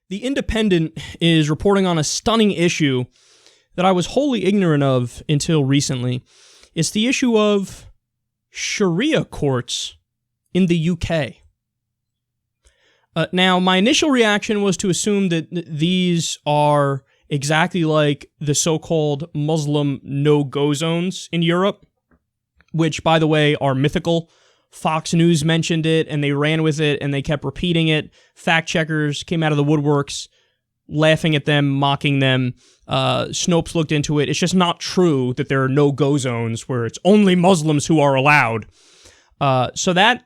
The Independent is reporting on a stunning issue that I was wholly ignorant of until recently. It's the issue of Sharia courts in the UK. Now, my initial reaction was to assume that these are exactly like the so-called Muslim no-go zones in Europe, which, by the way, are mythical. Fox News mentioned it, and they ran with it, and they kept repeating it. Fact-checkers came out of the woodworks, laughing at them, mocking them. Snopes looked into it. It's just not true that there are no-go zones where it's only Muslims who are allowed. So that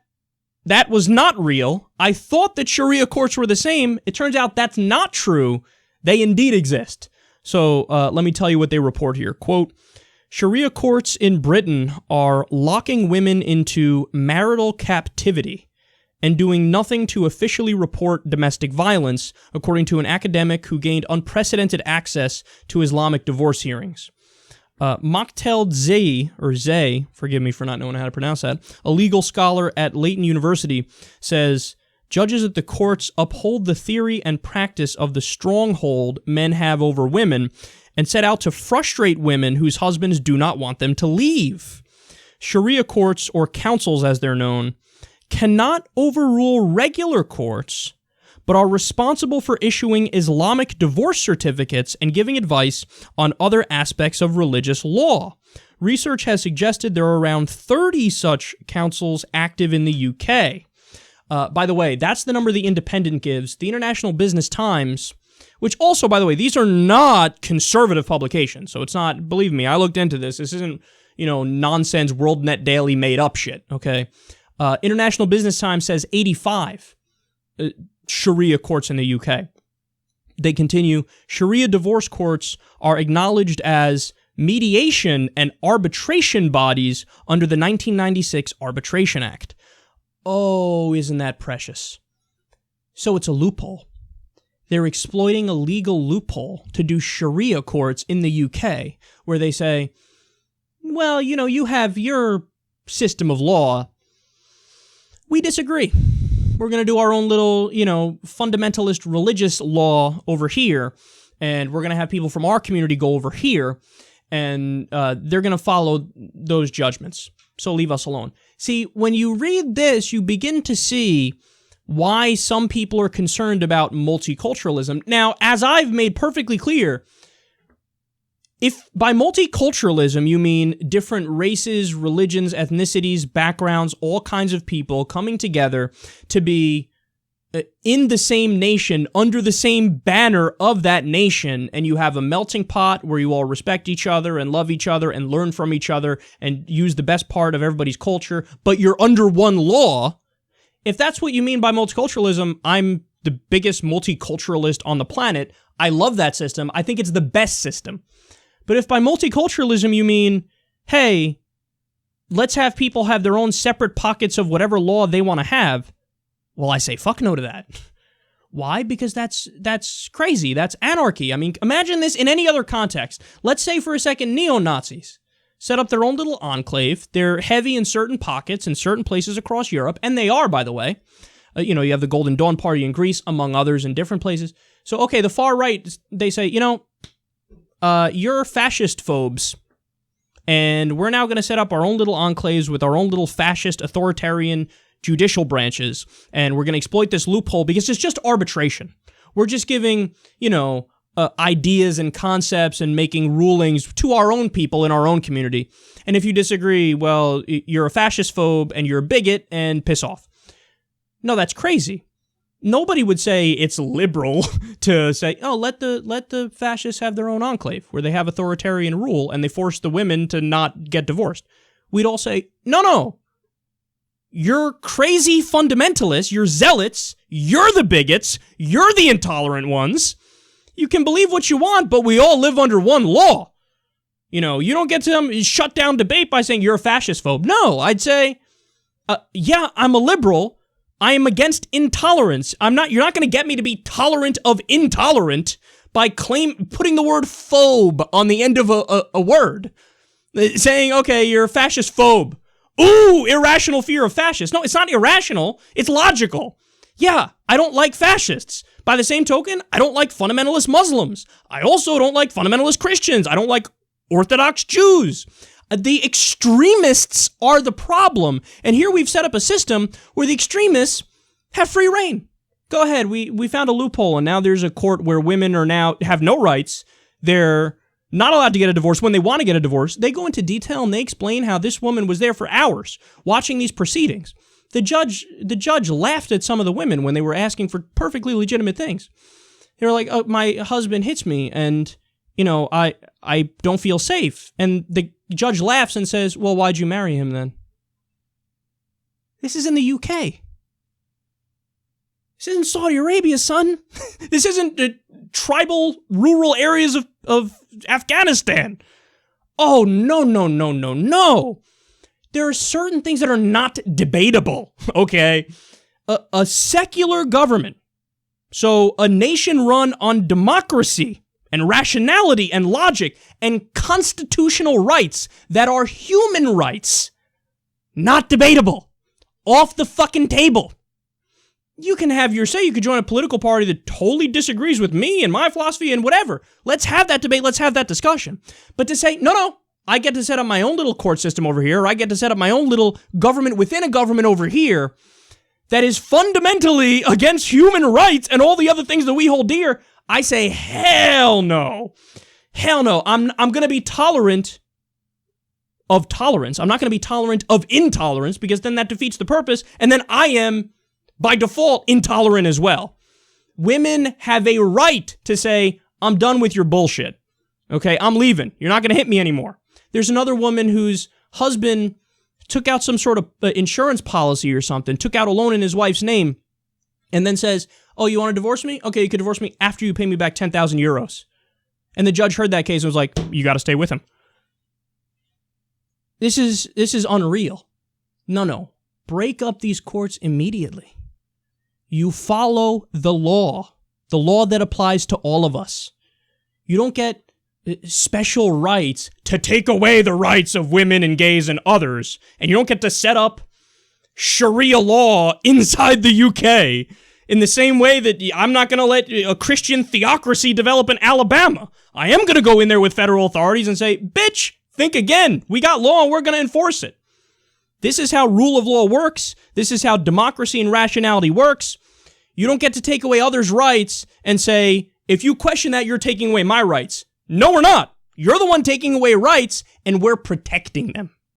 was not real. I thought that Sharia courts were the same. It turns out that's not true. They indeed exist. So let me tell you what they report here. Quote, Sharia courts in Britain are locking women into marital captivity and doing nothing to officially report domestic violence, according to an academic who gained unprecedented access to Islamic divorce hearings. Maktel Zay, forgive me for not knowing how to pronounce that, a legal scholar at Leighton University, says, judges at the courts uphold the theory and practice of the stronghold men have over women and set out to frustrate women whose husbands do not want them to leave. Sharia courts, or councils as they're known, cannot overrule regular courts, but are responsible for issuing Islamic divorce certificates and giving advice on other aspects of religious law. Research has suggested there are around 30 such councils active in the UK. By the way, that's the number The Independent gives. The International Business Times, which also, by the way, these are not conservative publications, so it's not, believe me, I looked into this. This isn't, nonsense WorldNet Daily made up shit, okay? International Business Times says 85 Sharia courts in the UK. They continue, Sharia divorce courts are acknowledged as mediation and arbitration bodies under the 1996 Arbitration Act. Oh, isn't that precious? So it's a loophole. They're exploiting a legal loophole to do Sharia courts in the UK, where they say, well, you have your system of law. We disagree. We're going to do our own little, fundamentalist religious law over here, and we're going to have people from our community go over here, and they're going to follow those judgments. So leave us alone. See, when you read this, you begin to see why some people are concerned about multiculturalism. Now, as I've made perfectly clear, if by multiculturalism you mean different races, religions, ethnicities, backgrounds, all kinds of people coming together to be in the same nation, under the same banner of that nation, and you have a melting pot where you all respect each other and love each other and learn from each other and use the best part of everybody's culture, but you're under one law, if that's what you mean by multiculturalism, I'm the biggest multiculturalist on the planet. I love that system. I think it's the best system. But if by multiculturalism you mean, hey, let's have people have their own separate pockets of whatever law they want to have, well, I say fuck no to that. Why? Because that's crazy. That's anarchy. I mean, imagine this in any other context. Let's say for a second neo-Nazis set up their own little enclave. They're heavy in certain pockets in certain places across Europe, and they are, by the way. You have the Golden Dawn Party in Greece, among others, in different places. So, okay, the far right, they say, you're fascist phobes, and we're now going to set up our own little enclaves with our own little fascist authoritarian judicial branches, and we're going to exploit this loophole because it's just arbitration. We're just giving, ideas and concepts and making rulings to our own people in our own community. And if you disagree, well, you're a fascist phobe and you're a bigot and piss off. No, that's crazy. Nobody would say it's liberal to say, oh, let the fascists have their own enclave where they have authoritarian rule and they force the women to not get divorced. We'd all say, no. You're crazy fundamentalists, you're zealots, you're the bigots, you're the intolerant ones. You can believe what you want, but we all live under one law. You don't get to shut down debate by saying you're a fascist phobe. No, I'd say, yeah, I'm a liberal. I am against intolerance. You're not going to get me to be tolerant of intolerant by putting the word phobe on the end of a word. Saying, okay, you're a fascist phobe. Ooh, irrational fear of fascists. No, it's not irrational. It's logical. Yeah, I don't like fascists. By the same token, I don't like fundamentalist Muslims. I also don't like fundamentalist Christians. I don't like Orthodox Jews. The extremists are the problem. And here we've set up a system where the extremists have free reign. Go ahead. We found a loophole, and now there's a court where women are now have no rights. They're not allowed to get a divorce when they want to get a divorce. They go into detail and they explain how this woman was there for hours watching these proceedings. The judge laughed at some of the women when they were asking for perfectly legitimate things. They were like, "Oh, my husband hits me, and I don't feel safe." And the judge laughs and says, "Well, why'd you marry him then?" This is in the UK. This isn't Saudi Arabia, son. This isn't the tribal, rural areas of Afghanistan. Oh, no. There are certain things that are not debatable, okay? A secular government, so a nation run on democracy and rationality and logic and constitutional rights that are human rights, not debatable. Off the fucking table. You can have your say. You could join a political party that totally disagrees with me and my philosophy and whatever. Let's have that debate. Let's have that discussion. But to say, no, I get to set up my own little court system over here, or I get to set up my own little government within a government over here that is fundamentally against human rights and all the other things that we hold dear, I say, hell no. Hell no. I'm going to be tolerant of tolerance. I'm not going to be tolerant of intolerance, because then that defeats the purpose, and then I am, by default, intolerant as well. Women have a right to say, I'm done with your bullshit. Okay, I'm leaving. You're not going to hit me anymore. There's another woman whose husband took out some sort of insurance policy or something, took out a loan in his wife's name, and then says, "Oh, you want to divorce me? Okay, you could divorce me after you pay me back 10,000 euros. And the judge heard that case and was like, you got to stay with him. This is unreal. No. Break up these courts immediately. You follow the law that applies to all of us. You don't get special rights to take away the rights of women and gays and others, and you don't get to set up Sharia law inside the UK in the same way that I'm not going to let a Christian theocracy develop in Alabama. I am going to go in there with federal authorities and say, bitch, think again. We got law and we're going to enforce it. This is how rule of law works. This is how democracy and rationality works. You don't get to take away others' rights and say, if you question that, you're taking away my rights. No, we're not. You're the one taking away rights, and we're protecting them.